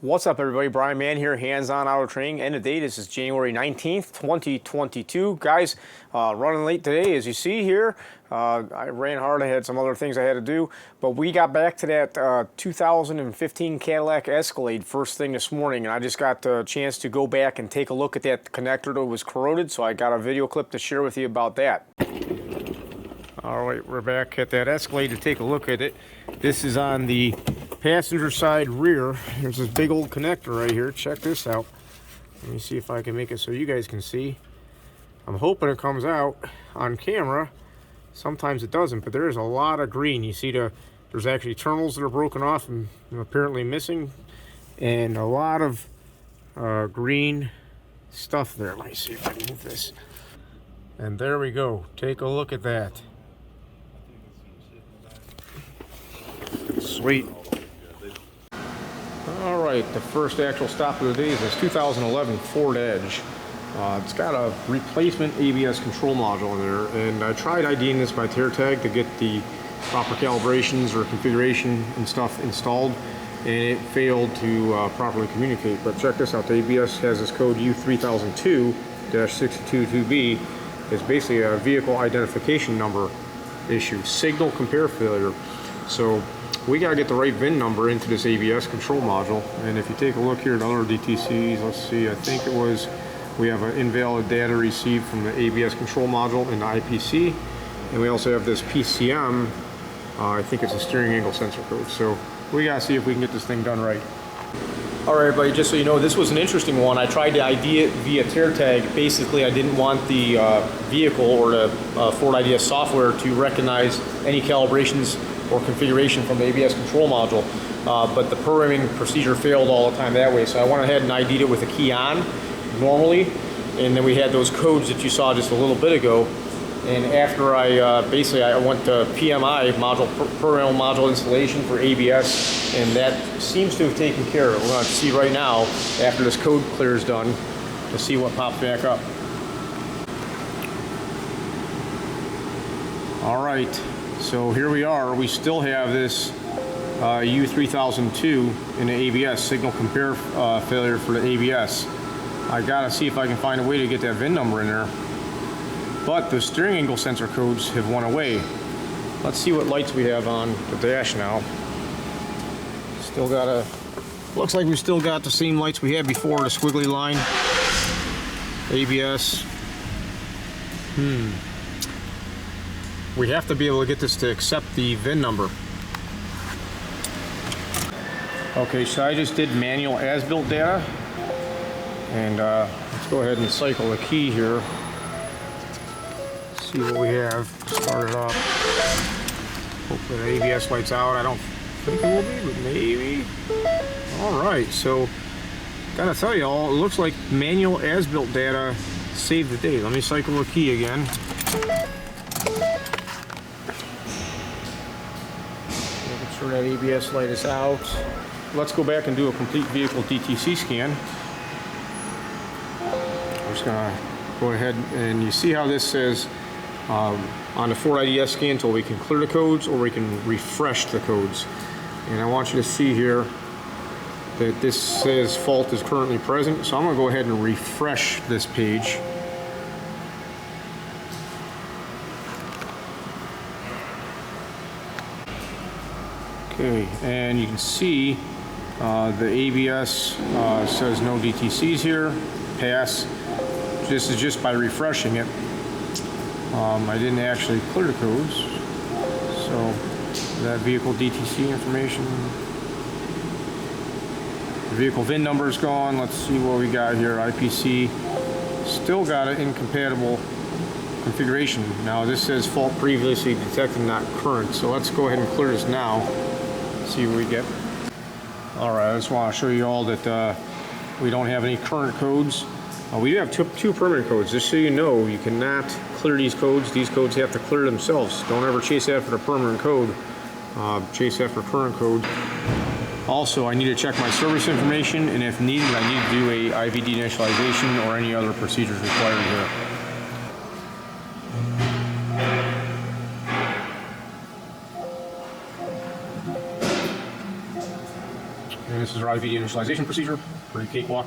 What's up, everybody? Brian Mann here, hands-on auto training. End of day, this is January 19th, 2022. Guys, running late today, as you see here. I ran hard, I had some other things I had to do, but we got back to that 2015 Cadillac Escalade first thing this morning, and I just got the chance to go back and take a look at that connector that was corroded, so I got a video clip to share with you about that. All right, we're back at that Escalade to take a look at it. This is on the passenger side rear. There's this big old connector right here. Check this out. Let me see if I can make it so you guys can see. I'm hoping it comes out on camera. Sometimes it doesn't, but there's a lot of green. You see there's actually terminals that are broken off and apparently missing, and a lot of green stuff there. Let me see if I can move this. And there we go. Take a look at that. Sweet. All right, the first actual stop of the day is this 2011 Ford Edge. It's got a replacement ABS control module in there, and I tried IDing this by tear tag to get the proper calibrations or configuration and stuff installed, and it failed to properly communicate. But check this out, the ABS has this code U3002-622B. It's basically a vehicle identification number issue, signal compare failure. So we got to get the right VIN number into this ABS control module. And if you take a look here at other DTCs, let's see, I think it was, we have an invalid data received from the ABS control module in the IPC. And we also have this PCM, I think it's a steering angle sensor code. So we got to see if we can get this thing done right. All right, everybody, just so you know, this was an interesting one. I tried to ID it via tear tag. Basically, I didn't want the vehicle or the Ford IDS software to recognize any calibrations or configuration from the ABS control module, but the programming procedure failed all the time that way. So I went ahead and ID'd it with a key on normally, and then we had those codes that you saw just a little bit ago. And after I basically I went to PMI module, programmable module installation for ABS, and that seems to have taken care of it. We're going to see right now after this code clear is done to see what popped back up. All right. So here we are. We still have this U3002 in the ABS, signal compare failure for the ABS. I gotta see if I can find a way to get that VIN number in there. But the steering angle sensor codes have went away. Let's see what lights we have on the dash now. Still got looks like we still got the same lights we had before, the squiggly line. ABS. We have to be able to get this to accept the VIN number. Okay, so I just did manual as-built data, and let's go ahead and cycle the key here. See what we have. Start it up. Hopefully the ABS light's out. I don't think it will be, but maybe. All right, so gotta tell you all, it looks like manual as-built data saved the day. Let me cycle the key again. That ABS light is out. Let's go back and do a complete vehicle DTC scan. I'm just gonna go ahead, and you see how this says on the Ford IDS scan until we can clear the codes or we can refresh the codes. And I want you to see here that this says fault is currently present. So I'm gonna go ahead and refresh this page. Okay, and you can see the ABS says no DTCs here, pass. This is just by refreshing it. I didn't actually clear the codes. So that vehicle DTC information. The vehicle VIN number is gone. Let's see what we got here. IPC still got an incompatible configuration. Now this says fault previously detected, not current. So let's go ahead and clear this now. See what we get. All right, I just want to show you all that we don't have any current codes. We do have two permanent codes. Just so you know, you cannot clear these codes. These codes have to clear themselves. Don't ever chase after the permanent code. Chase after current code. Also, I need to check my service information, and if needed, I need to do a IVD initialization or any other procedures required here. And this is our IVD initialization procedure. Pretty cakewalk.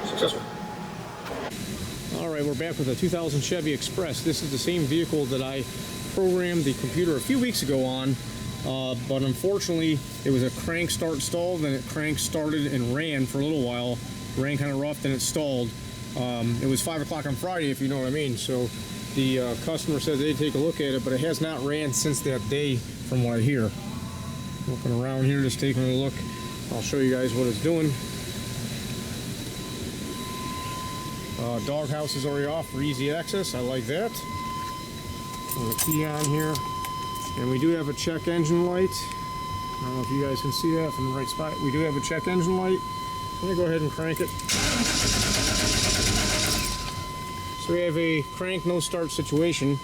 Successful. Alright, we're back with a 2000 Chevy Express. This is the same vehicle that I programmed the computer a few weeks ago on, but unfortunately it was a crank start stall, then it crank started and ran for a little while. Ran kind of rough, then it stalled. It was 5 o'clock on Friday, if you know what I mean. So the customer said they'd take a look at it, but it has not ran since that day from what I hear. Looking around here, just taking a look. I'll show you guys what it's doing. Doghouse is already off for easy access. I like that. Put the key on here. And we do have a check engine light. I don't know if you guys can see that from the right spot. We do have a check engine light. I'm going to go ahead and crank it. So we have a crank no start situation.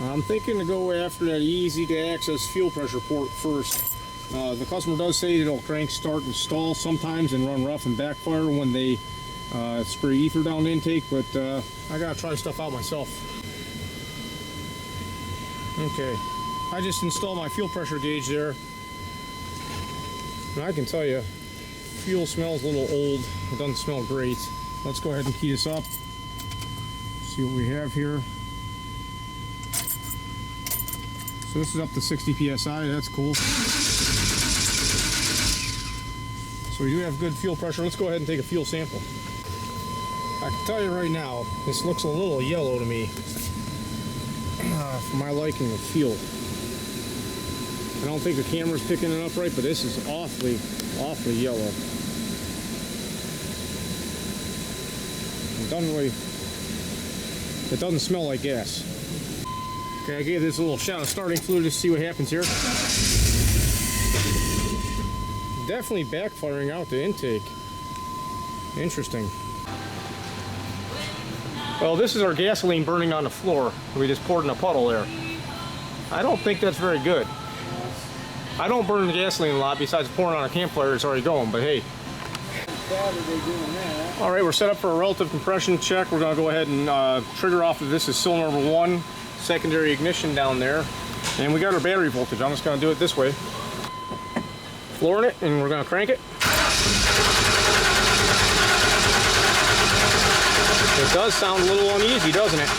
I'm thinking to go after that easy to access fuel pressure port first. The customer does say it'll crank start and stall sometimes and run rough and backfire when they spray ether down the intake, but I gotta try stuff out myself. Okay, I just installed my fuel pressure gauge there, and I can tell you, fuel smells a little old. It doesn't smell great. Let's go ahead and key this up. See what we have here. So this is up to 60 psi. That's cool. So we do have good fuel pressure. Let's go ahead and take a fuel sample. I can tell you right now, this looks a little yellow to me for my liking of fuel. I don't think the camera's picking it up right, but this is awfully yellow. It doesn't smell like gas. Okay, I gave this a little shot of starting fluid to see what happens here. Definitely backfiring out the intake. Interesting. Well, this is our gasoline burning on the floor. We just poured in a puddle there. I don't think that's very good. I don't burn the gasoline a lot besides pouring on a campfire. It's already going, but hey. All right, we're set up for a relative compression check. We're gonna go ahead and trigger off of this is cylinder number 1, secondary ignition down there. And we got our battery voltage. I'm just gonna do it this way. Flooring it, and we're gonna crank it. It does sound a little uneasy, doesn't it?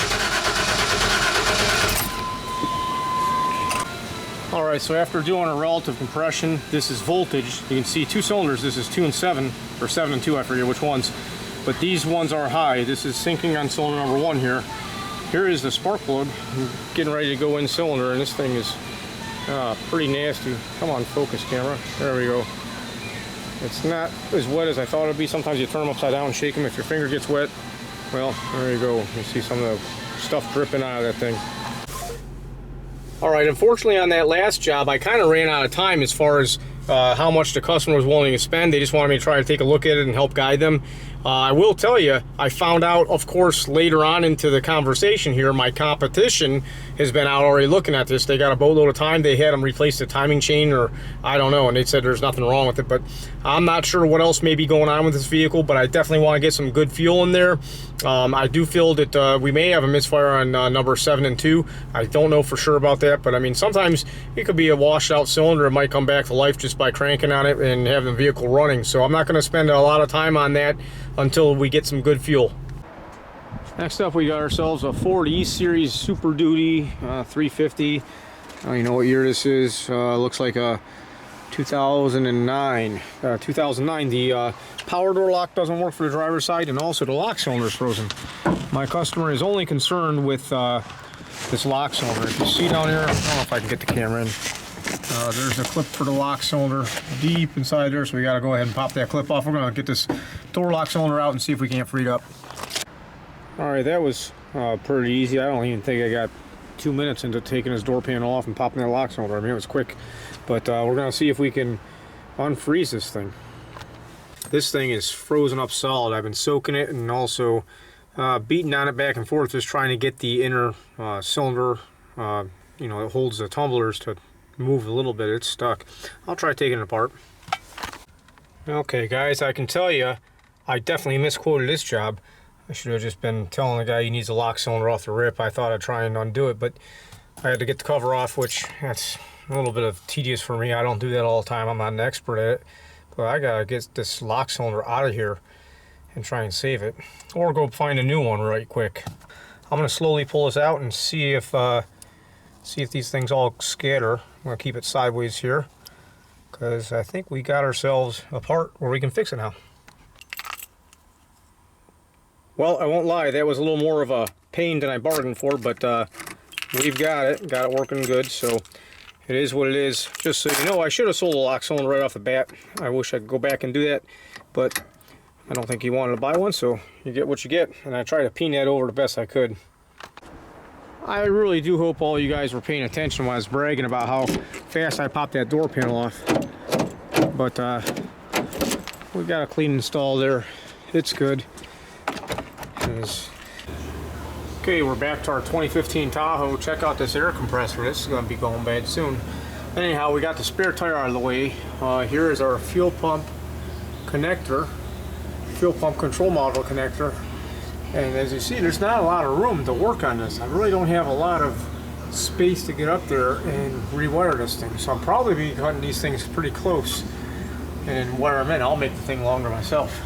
Alright, so after doing a relative compression, this is voltage. You can see 2 cylinders. This is 2 and 7, or 7 and 2, I forget which ones. But these ones are high. This is sinking on cylinder number 1 here. Here is the spark plug. I'm getting ready to go in cylinder, and this thing is pretty nasty. Come on, focus camera. There we go. It's not as wet as I thought it would be. Sometimes you turn them upside down and shake them. If your finger gets wet, well, there you go. You see some of the stuff dripping out of that thing. Alright, unfortunately on that last job, I kind of ran out of time as far as how much the customer was willing to spend. They just wanted me to try to take a look at it and help guide them. I will tell you, I found out, of course, later on into the conversation here, my competition has been out already looking at this. They got a boatload of time. They had them replace the timing chain, or I don't know, and they said there's nothing wrong with it. But I'm not sure what else may be going on with this vehicle, but I definitely want to get some good fuel in there. I do feel that we may have a misfire on number 7 and 2. I don't know for sure about that, but I mean, sometimes it could be a washed out cylinder. It might come back to life just by cranking on it and having the vehicle running. So I'm not going to spend a lot of time on that until we get some good fuel. Next up, we got ourselves a Ford E-Series Super Duty 350. I don't even know what year this is. Looks like a 2009. 2009. The power door lock doesn't work for the driver's side, and also the lock cylinder is frozen. My customer is only concerned with this lock cylinder. If you see down here, I don't know if I can get the camera in. There's a clip for the lock cylinder deep inside there, so we got to go ahead and pop that clip off. We're going to get this door lock cylinder out and see if we can't free it up. Alright, that was pretty easy. I don't even think I got 2 minutes into taking this door panel off and popping that lock cylinder. I mean, it was quick. But we're going to see if we can unfreeze this thing. This thing is frozen up solid. I've been soaking it and also beating on it back and forth, just trying to get the inner cylinder, you know, it holds the tumblers to move a little bit. It's stuck. I'll try taking it apart. Okay guys, I can tell you I definitely misquoted this job. I should have just been telling the guy he needs a lock cylinder off the rip. I thought I'd try and undo it, but I had to get the cover off, which that's a little bit of tedious for me. I don't do that all the time. I'm not an expert at it. But I gotta get this lock cylinder out of here and try and save it. Or go find a new one right quick. I'm gonna slowly pull this out and see if these things all scatter. I'm gonna keep it sideways here, because I think we got ourselves a part where we can fix it now. Well, I won't lie, that was a little more of a pain than I bargained for, but we've got it working good, so it is what it is. Just so you know, I should have sold the lock cylinder right off the bat. I wish I could go back and do that, but I don't think he wanted to buy one, so you get what you get, and I try to peen that over the best I could. I really do hope all you guys were paying attention when I was bragging about how fast I popped that door panel off. But we got a clean install there. It's good. Okay, we're back to our 2015 Tahoe. Check out this air compressor. This is going to be going bad soon. Anyhow, we got the spare tire out of the way. Here is our fuel pump connector, fuel pump control module connector. And as you see, there's not a lot of room to work on this. I really don't have a lot of space to get up there and rewire this thing. So I'll probably be cutting these things pretty close and wire them in. I'll make the thing longer myself.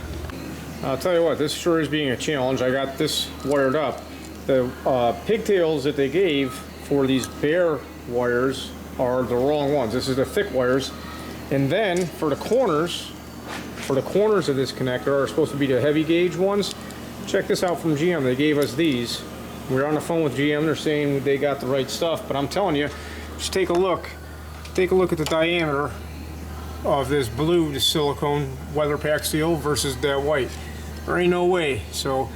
I'll tell you what, this sure is being a challenge. I got this wired up. The pigtails that they gave for these bare wires are the wrong ones. This is the thick wires. And then for the corners of this connector are supposed to be the heavy gauge ones. Check this out from GM. They gave us these. We're on the phone with GM. They're saying they got the right stuff, but I'm telling you, just take a look. Take a look at the diameter of this blue, the silicone weather pack steel versus that white. There ain't no way. So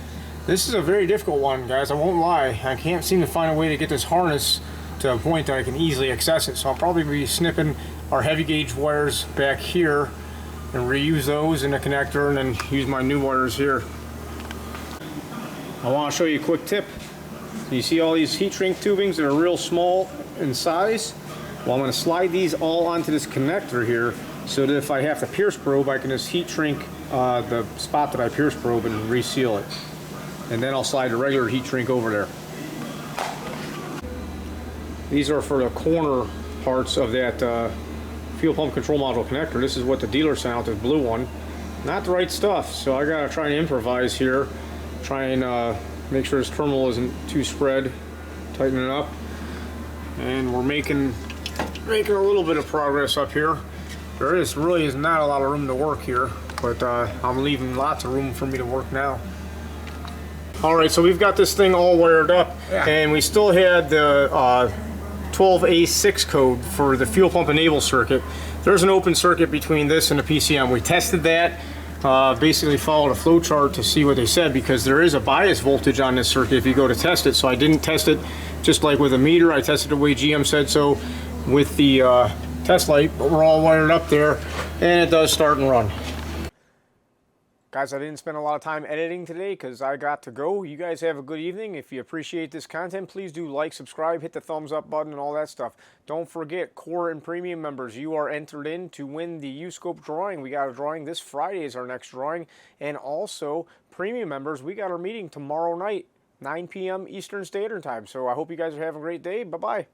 this is a very difficult one, guys. I won't lie. I can't seem to find a way to get this harness to a point that I can easily access it. So I'll probably be snipping our heavy gauge wires back here and reuse those in the connector, and then use my new wires here. I want to show you a quick tip. You see all these heat shrink tubings that are real small in size? Well, I'm going to slide these all onto this connector here, so that if I have to pierce probe, I can just heat shrink the spot that I pierce probe and reseal it. And then I'll slide the regular heat shrink over there. These are for the corner parts of that fuel pump control module connector. This is what the dealer sent out, this blue one. Not the right stuff, so I gotta try and improvise here. Try and make sure this terminal isn't too spread. Tighten it up. And we're making a little bit of progress up here. There really is not a lot of room to work here, but I'm leaving lots of room for me to work now. Alright, so we've got this thing all wired up, and we still had the 12A6 code for the fuel pump enable circuit. There's an open circuit between this and the PCM. We tested that, basically followed a flow chart to see what they said, because there is a bias voltage on this circuit if you go to test it. So I didn't test it just like with a meter. I tested the way GM said so with the test light, but we're all wired up there, and it does start and run. Guys, I didn't spend a lot of time editing today because I got to go. You guys have a good evening. If you appreciate this content, please do like, subscribe, hit the thumbs up button and all that stuff. Don't forget, Core and Premium members, you are entered in to win the U-Scope drawing. We got a drawing this Friday is our next drawing. And also, Premium members, we got our meeting tomorrow night, 9 p.m. Eastern Standard Time. So I hope you guys are having a great day. Bye-bye.